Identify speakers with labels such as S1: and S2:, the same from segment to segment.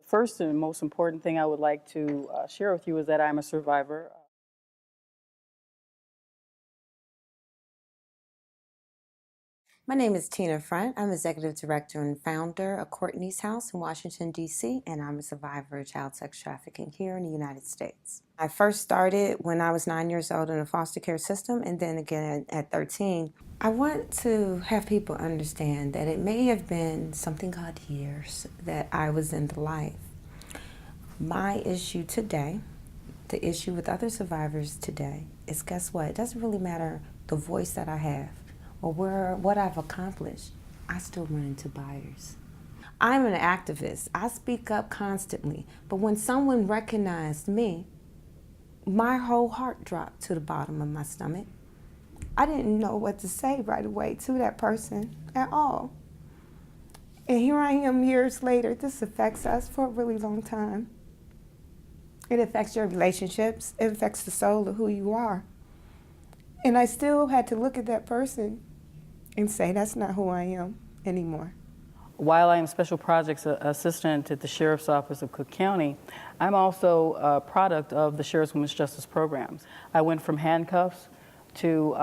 S1: first and most important thing I would like to share with you is that I'm a survivor.
S2: My name is Tina Frundt. I'm Executive Director and founder of Courtney's House in Washington, D.C., and I'm a survivor of child sex trafficking here in the United States. I first started when I was 9 years old in a foster care system, and then again at 13. I want to have people understand that it may have been something odd years that I was in the life. My issue today, the issue with other survivors today, is guess what? It doesn't really matter the voice that I have or what I've accomplished. I still run into buyers. I'm an activist. I speak up constantly. But when someone recognized me, my whole heart dropped to the bottom of my stomach. I didn't know what to say right away to that person at all. And here I am years later. This affects us for a really long time. It affects your relationships. It affects the soul of who you are. And I still had to look at that person and say, that's not who I am anymore.
S1: While I am Special Projects Assistant at the Sheriff's Office of Cook County, I'm also a product of the Sheriff's Women's Justice Programs. I went from handcuffs to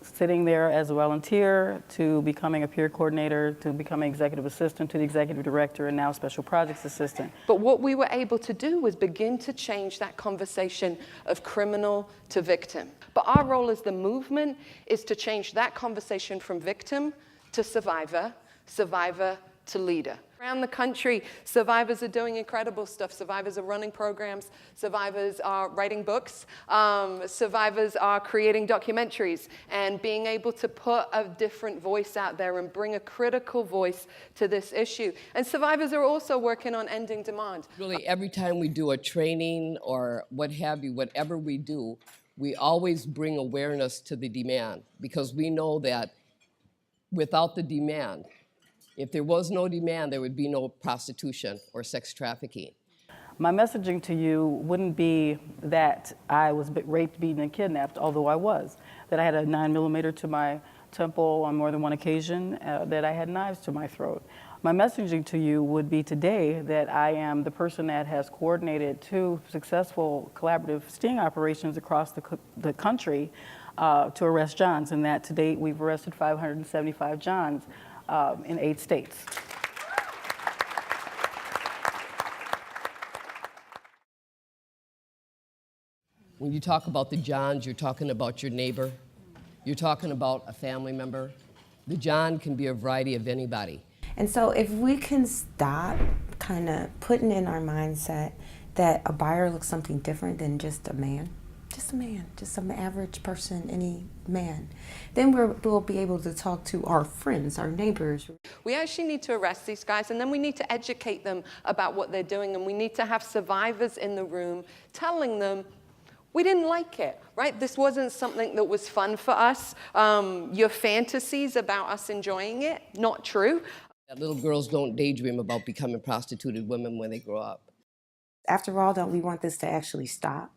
S1: sitting there as a volunteer, to becoming a peer coordinator, to becoming executive assistant, to the executive director, and now special projects assistant.
S3: But what we were able to do was begin to change that conversation of criminal to victim. But our role as the movement is to change that conversation from victim to survivor, survivor to leader. Around the country, survivors are doing incredible stuff. Survivors are running programs. Survivors are writing books. Survivors are creating documentaries and being able to put a different voice out there and bring a critical voice to this issue. And survivors are also working on ending demand.
S4: Really, every time we do a training or what have you, whatever we do, we always bring awareness to the demand, because we know that without the demand, if there was no demand, there would be no prostitution or sex trafficking.
S1: My messaging to you wouldn't be that I was raped, beaten, and kidnapped, although I was. That I had a 9mm to my temple on more than one occasion, that I had knives to my throat. My messaging to you would be today that I am the person that has coordinated 2 successful collaborative sting operations across the country to arrest Johns, and that to date we've arrested 575 Johns in 8 states.
S4: When you talk about the Johns, you're talking about your neighbor. You're talking about a family member. The John can be a variety of anybody.
S2: And so if we can stop kind of putting in our mindset that a buyer looks something different than just a man, just some average person, any man, then we'll be able to talk to our friends, our neighbors.
S3: We actually need to arrest these guys, and then we need to educate them about what they're doing, and we need to have survivors in the room telling them, we didn't like it, right? This wasn't something that was fun for us. Your fantasies about us enjoying it, not true.
S4: That little girls don't daydream about becoming prostituted women when they grow up.
S2: After all, don't we want this to actually stop?